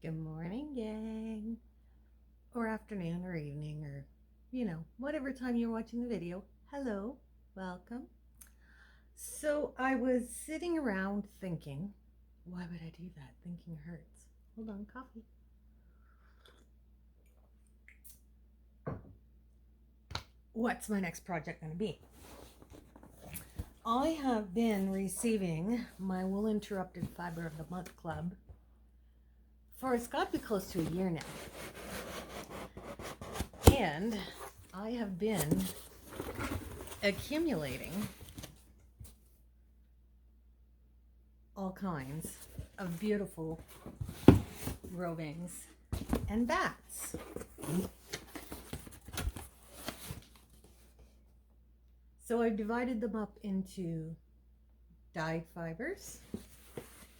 Good morning, gang. Or afternoon or evening or, whatever time you're watching the video. Hello, welcome. So I was sitting around thinking, why would I do that? Thinking hurts. Hold on, coffee. What's my next project going to be? I have been receiving my Wool Interrupted Fiber of the Month Club for it's got to be close to a year now. And I have been accumulating all kinds of beautiful rovings and bats. So I've divided them up into dyed fibers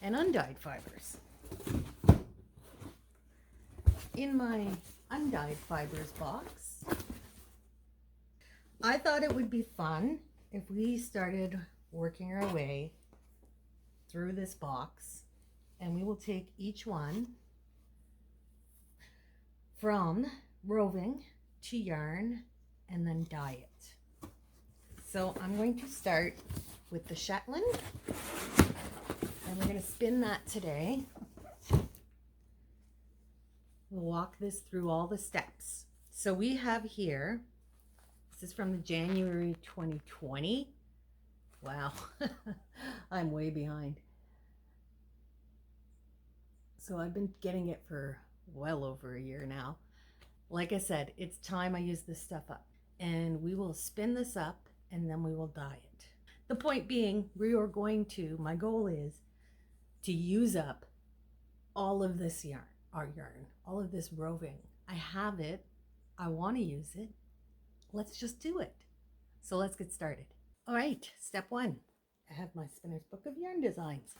and undyed fibers. In my undyed fibers box, I thought it would be fun if we started working our way through this box, and we will take each one from roving to yarn and then dye it. So I'm going to start with the Shetland, and we're going to spin that today. We'll walk this through all the steps. So we have here, this is from the January 2020. Wow, I'm way behind. So I've been getting it for well over a year now. Like I said, it's time I use this stuff up. And we will spin this up and then we will dye it. The point being, my goal is to use up all of this yarn, all of this roving. I have it, I want to use it. Let's just do it. So let's get started. All right, step one. I have my Spinner's Book of Yarn Designs.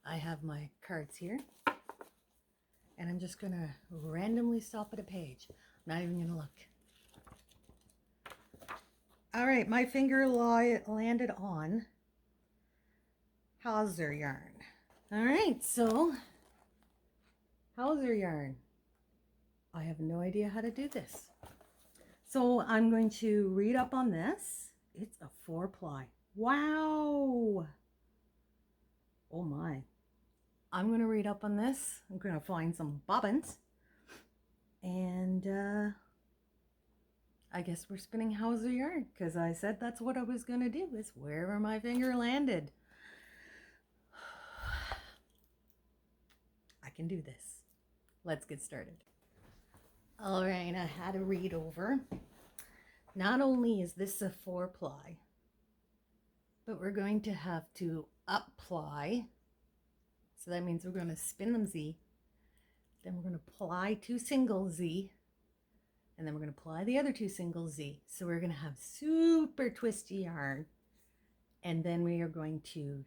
I have my cards here. And I'm just going to randomly stop at a page. I'm not even going to look. All right, my finger landed on hauser yarn. All right, so hauser yarn. I have no idea how to do this. So I'm going to read up on this. It's a 4-ply. Wow. Oh my. I'm going to read up on this. I'm going to find some bobbins. And I guess we're spinning hauser yarn because I said that's what I was going to do, is wherever my finger landed. I can do this. Let's get started. All right, I had a read over. Not only is this a 4-ply, but we're going to have to up-ply. So that means we're going to spin them Z. Then we're going to ply 2 single Z. And then we're going to ply the other 2 single Z. So we're going to have super twisty yarn. And then we are going to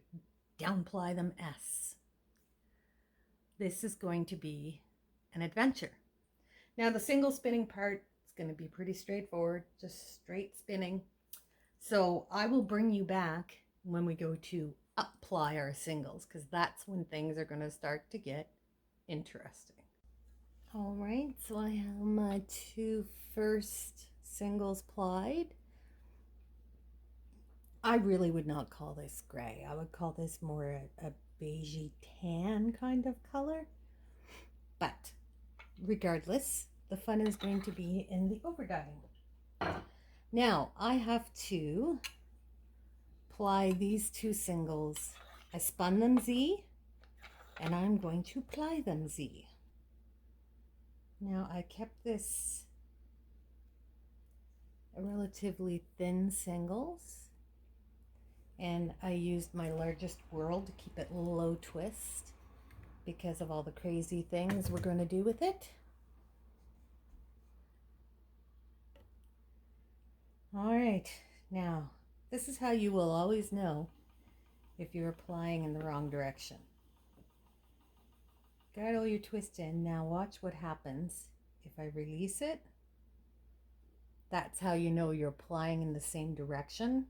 down ply them S. This is going to be an adventure. Now the single spinning part is going to be pretty straightforward, just straight spinning. So I will bring you back when we go to up ply our singles, because that's when things are going to start to get interesting. All right, so I have my 2 first singles plied. I really would not call this gray. I would call this more a beigey tan kind of color. But regardless, the fun is going to be in the overdying. Now I have to ply these 2 singles. I spun them Z, and I'm going to ply them Z. Now I kept this a relatively thin singles, and I used my largest whirl to keep it low twist because of all the crazy things we're going to do with it. All right, now this is how you will always know if you're applying in the wrong direction. Got all your twist in. Now watch what happens if I release it. That's how you know you're applying in the same direction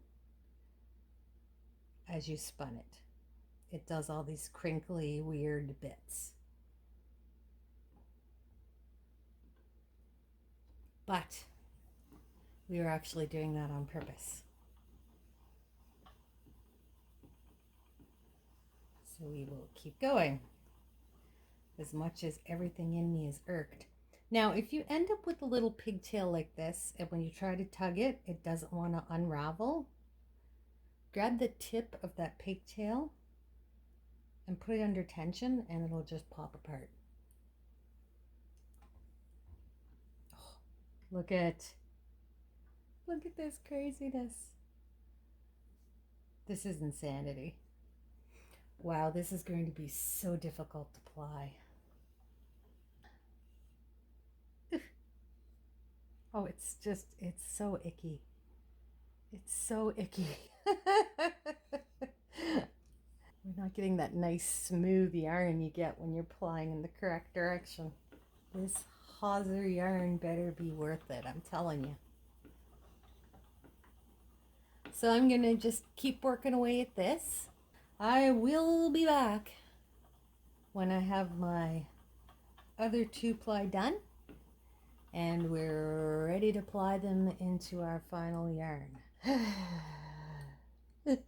as you spun it. It does all these crinkly, weird bits. but we are actually doing that on purpose. So we will keep going as much as everything in me is irked. Now, if you end up with a little pigtail like this, and when you try to tug it, it doesn't want to unravel, grab the tip of that pigtail and put it under tension and it'll just pop apart. Oh, look at this craziness. This is insanity. Wow, this is going to be so difficult to ply. Oh, it's so icky. It's so icky. We're not getting that nice smooth yarn you get when you're plying in the correct direction. This hauser yarn better be worth it, I'm telling you. So I'm going to just keep working away at this. I will be back when I have my other 2-ply done and we're ready to ply them into our final yarn. I'm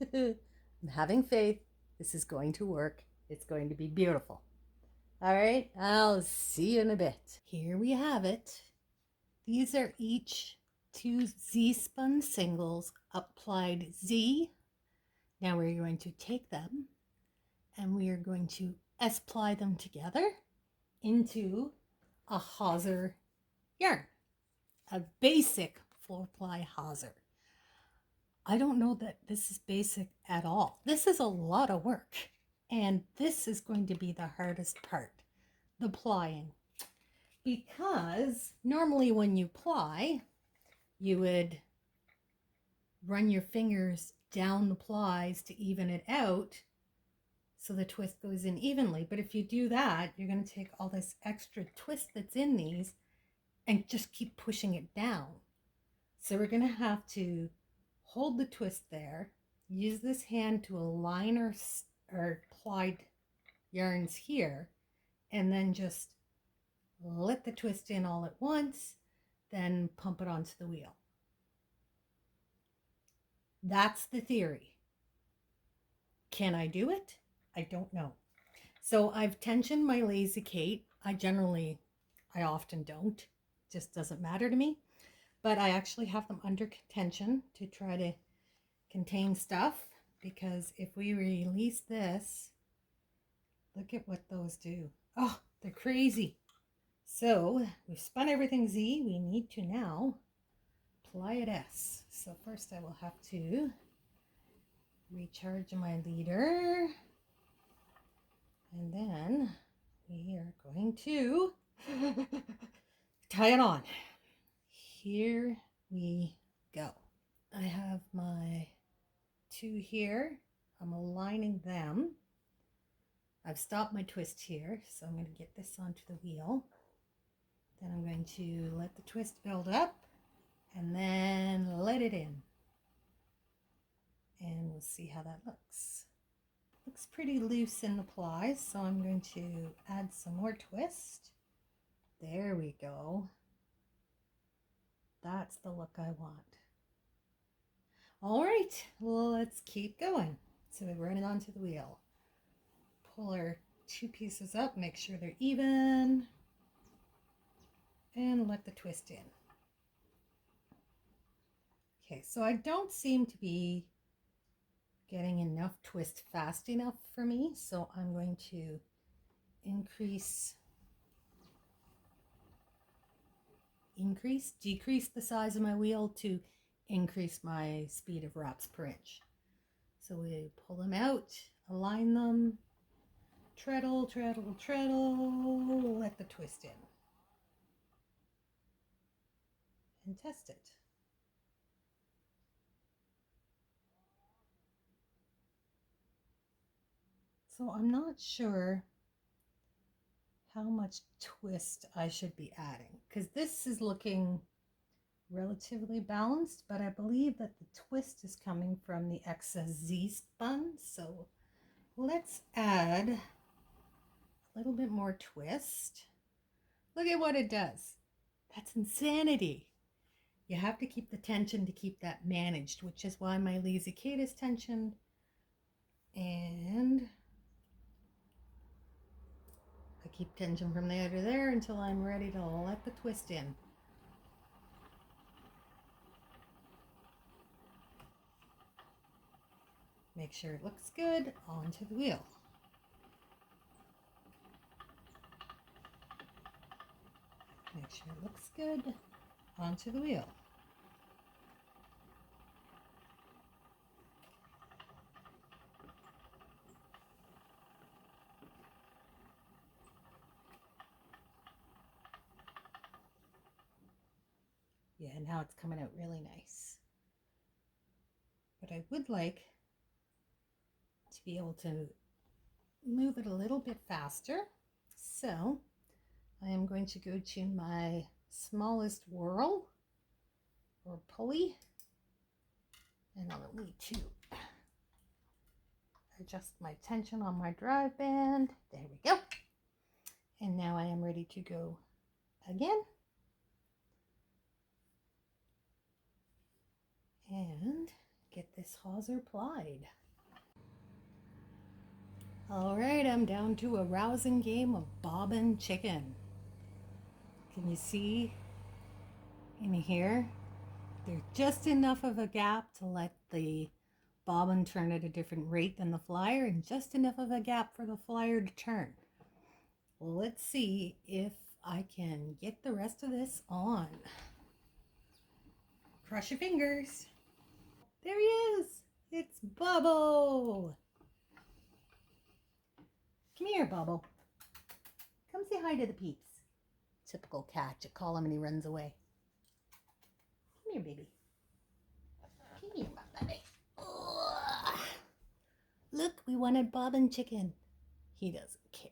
having faith. This is going to work. It's going to be beautiful. All right, I'll see you in a bit. Here we have it. These are each 2 Z-spun singles applied Z. Now we're going to take them and we are going to S-ply them together into a hauser yarn, a basic 4-ply hauser. I don't know that this is basic at all. This is a lot of work, and this is going to be the hardest part, the plying. Because normally when you ply, you would run your fingers down the plies to even it out so the twist goes in evenly. But if you do that, you're going to take all this extra twist that's in these and just keep pushing it down. So we're going to have to hold the twist there, use this hand to align our plied yarns here, and then just let the twist in all at once, then pump it onto the wheel. That's the theory. Can I do it? I don't know. So I've tensioned my Lazy Kate. I often don't. It just doesn't matter to me. But I actually have them under tension to try to contain stuff, because if we release this, look at what those do. Oh, they're crazy. So we've spun everything Z. We need to now ply it S. So first I will have to recharge my leader, and then we are going to tie it on. Here we go. I have my 2 here. I'm aligning them. I've stopped my twist here, so I'm going to get this onto the wheel. Then I'm going to let the twist build up and then let it in. And we'll see how that looks. Looks pretty loose in the plies, so I'm going to add some more twist. There we go. That's the look I want. All right, well, let's keep going. So we run it onto the wheel. Pull our 2 pieces up, make sure they're even, and let the twist in. Okay, so I don't seem to be getting enough twist fast enough for me, so I'm going to decrease the size of my wheel to increase my speed of wraps per inch. So we pull them out, align them, treadle, treadle, treadle, let the twist in, and test it. So I'm not sure how much twist I should be adding, because this is looking relatively balanced, but I believe that the twist is coming from the excess Z spun. So let's add a little bit more twist. Look at what it does. That's insanity. You have to keep the tension to keep that managed, which is why my lazy Kate is tensioned. And I keep tension from there to there until I'm ready to let the twist in. Make sure it looks good onto the wheel. Make sure it looks good onto the wheel. Yeah, now it's coming out really nice. But I would like to be able to move it a little bit faster. So I am going to go to my smallest whirl or pulley, and I'll need to adjust my tension on my drive band. There we go. And now I am ready to go again. And get this hawser plied. All right, I'm down to a rousing game of bobbin chicken. Can you see in here? There's just enough of a gap to let the bobbin turn at a different rate than the flyer, and just enough of a gap for the flyer to turn. Well, let's see if I can get the rest of this on. Cross your fingers. There he is. It's Bubble. Come here, Bubble. Come say hi to the peeps. Typical cat. You call him and he runs away. Come here, baby. Come here, my baby. Ugh. Look, we wanted bobbin chicken. He doesn't care.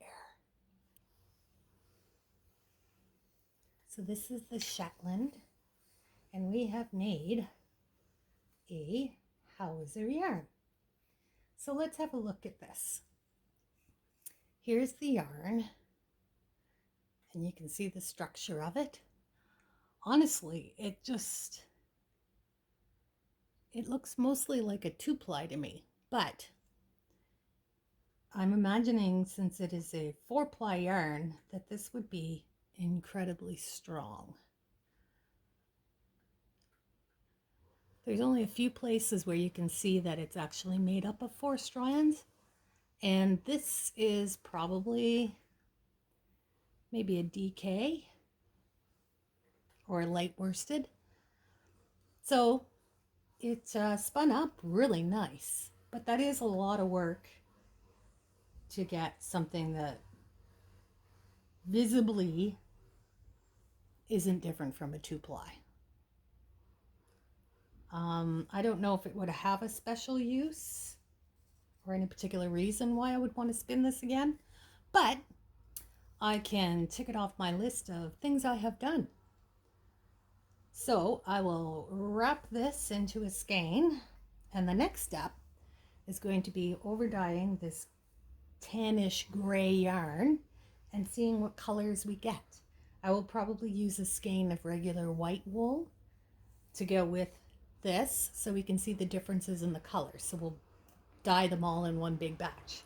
So this is the Shetland, and we have made a hauser yarn. So let's have a look at this. Here's the yarn, and you can see the structure of it. Honestly, it looks mostly like a 2-ply to me, but I'm imagining, since it is a 4-ply yarn, that this would be incredibly strong. There's only a few places where you can see that it's actually made up of 4 strands, and this is probably maybe a DK or a light worsted. So it's spun up really nice, but that is a lot of work to get something that visibly isn't different from a 2-ply. I don't know if it would have a special use or any particular reason why I would want to spin this again, but I can tick it off my list of things I have done. So I will wrap this into a skein, and the next step is going to be over dyeing this tannish gray yarn and seeing what colors we get. I will probably use a skein of regular white wool to go with this so we can see the differences in the colors. So we'll dye them all in one big batch.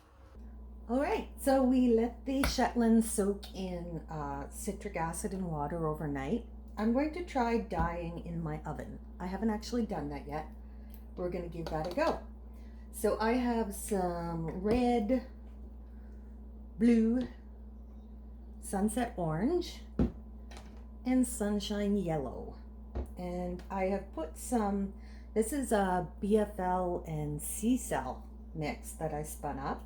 All right, so we let the Shetland soak in citric acid and water overnight. I'm going to try dyeing in my oven. I haven't actually done that yet. We're going to give that a go. So I have some red, blue, sunset orange, and sunshine yellow. And I have put some, this is a BFL and C-cell mix that I spun up.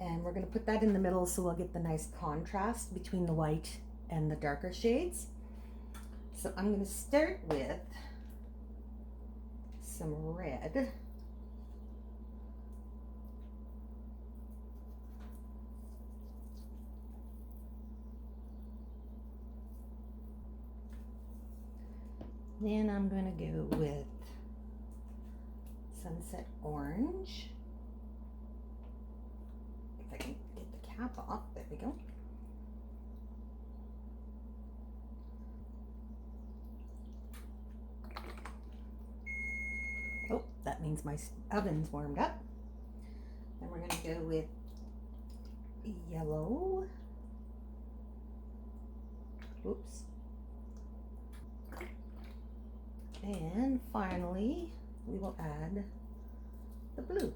And we're going to put that in the middle so we'll get the nice contrast between the white and the darker shades. So I'm going to start with some red. Then I'm going to go with sunset orange. If I can get the cap off, there we go. means my oven's warmed up. Then we're going to go with yellow. Oops. And finally, we will add the blue.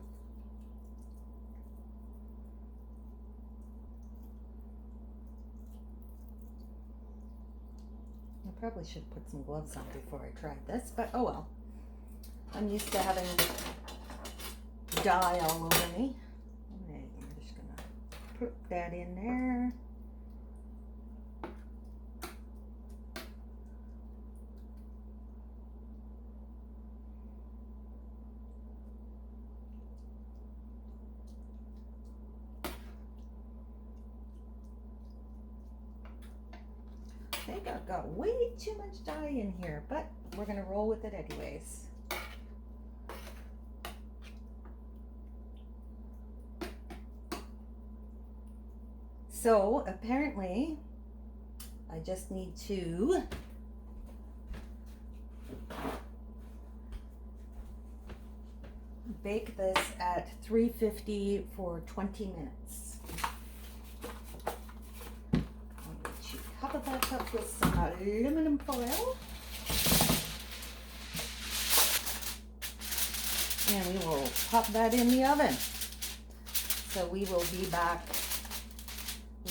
I probably should put some gloves on before I tried this, but oh well. I'm used to having dye all over me. Alright, I'm just gonna put that in there. I think I've got way too much dye in here, but we're gonna roll with it anyways. So apparently I just need to bake this at 350 for 20 minutes. I'm going to cover that up with some aluminum foil. And we will pop that in the oven. So we will be back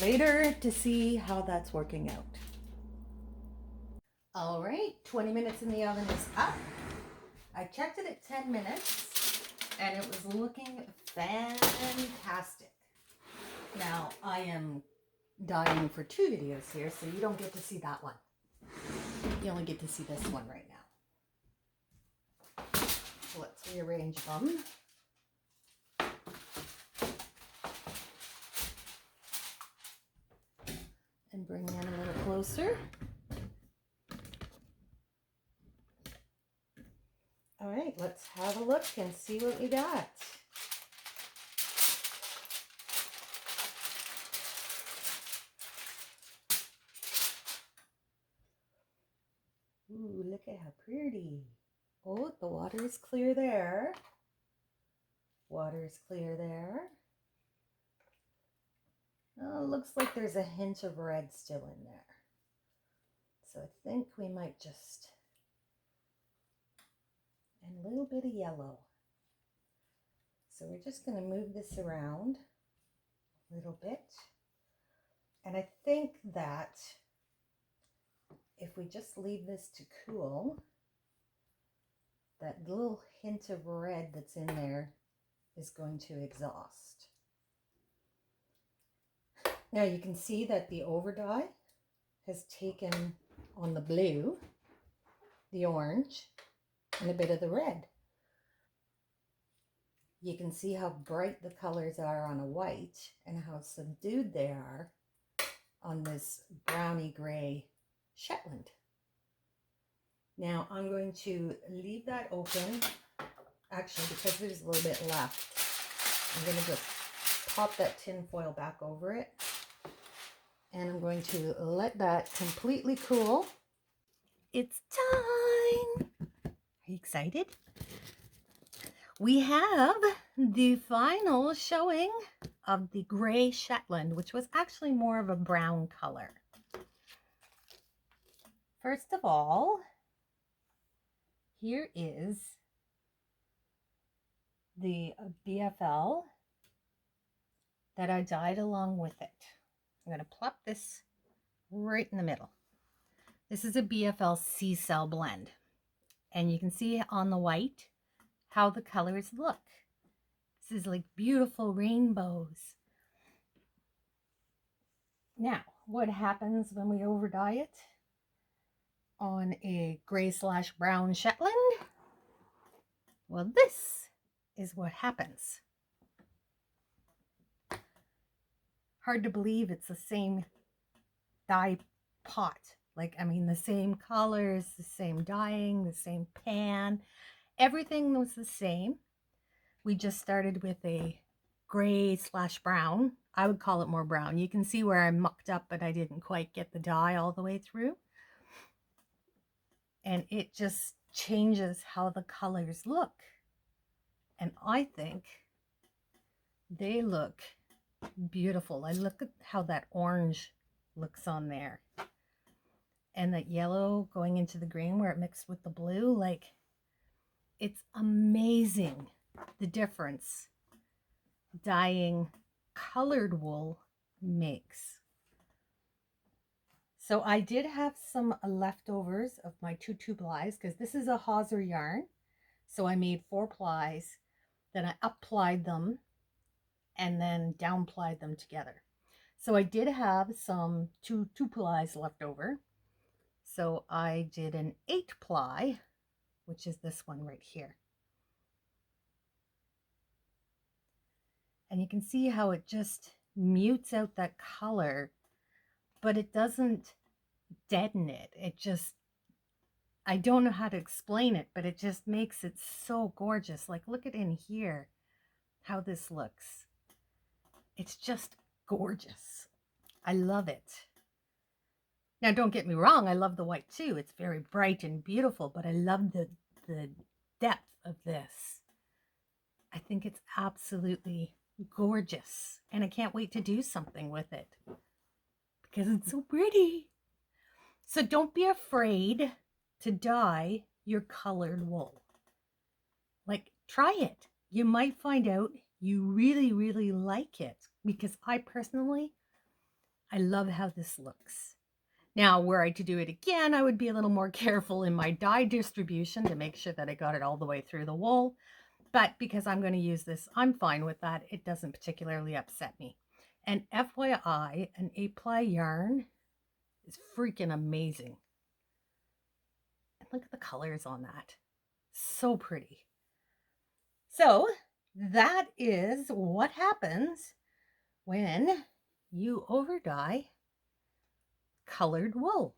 later to see how that's working out. All right, 20 minutes in the oven is up. I checked it at 10 minutes and it was looking fantastic. Now I am dying for 2 videos here, so you don't get to see that one. You only get to see this one right now. So let's rearrange them. And bring them a little closer. All right, let's have a look and see what we got. Ooh, look at how pretty. Oh, the water is clear there. Water is clear there. Oh, looks like there's a hint of red still in there. So I think we might just, and a little bit of yellow. So we're just going to move this around a little bit. And I think that if we just leave this to cool, that little hint of red that's in there is going to exhaust. Now you can see that the over dye has taken on the blue, the orange, and a bit of the red. You can see how bright the colors are on a white and how subdued they are on this browny gray Shetland. Now I'm going to leave that open, actually because there's a little bit left. I'm going to just pop that tin foil back over it. And I'm going to let that completely cool. It's time! Are you excited? We have the final showing of the gray Shetland, which was actually more of a brown color. First of all, here is the BFL that I dyed along with it. I'm going to plop this right in the middle. This is a BFL C-cell blend. And you can see on the white how the colors look. This is like beautiful rainbows. Now, what happens when we over dye it on a gray/brown Shetland? Well, this is what happens. Hard to believe it's the same dye pot. Like, I mean, the same colors, the same dyeing, the same pan. Everything was the same. We just started with a gray/brown. I would call it more brown. You can see where I mucked up, but I didn't quite get the dye all the way through. And it just changes how the colors look. And I think they look beautiful. I look at how that orange looks on there. And that yellow going into the green where it mixed with the blue. Like, it's amazing the difference dyeing colored wool makes. So I did have some leftovers of my two plies because this is a hauser yarn. So I made 4 plies, then I applied them and then down plied them together. So I did have some two plies left over. So I did an 8 ply, which is this one right here. And you can see how it just mutes out that color, but it doesn't deaden it. It just, I don't know how to explain it, but it just makes it so gorgeous. Like, look at in here how this looks. It's just gorgeous. I love it. Now, don't get me wrong, I love the white too. It's very bright and beautiful, but I love the depth of this. I think it's absolutely gorgeous, and I can't wait to do something with it because it's so pretty. So don't be afraid to dye your colored wool. Like, try it. You might find out you really, really like it, because I personally, I love how this looks. Now, were I to do it again, I would be a little more careful in my dye distribution to make sure that I got it all the way through the wool. But because I'm going to use this, I'm fine with that. It doesn't particularly upset me. And FYI, an 8-ply yarn is freaking amazing. And look at the colors on that. So pretty. So that is what happens when you overdye colored wool.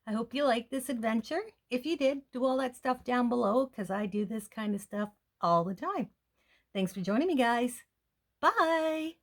I hope you liked this adventure. If you did, do all that stuff down below, because I do this kind of stuff all the time. Thanks for joining me, guys. Bye.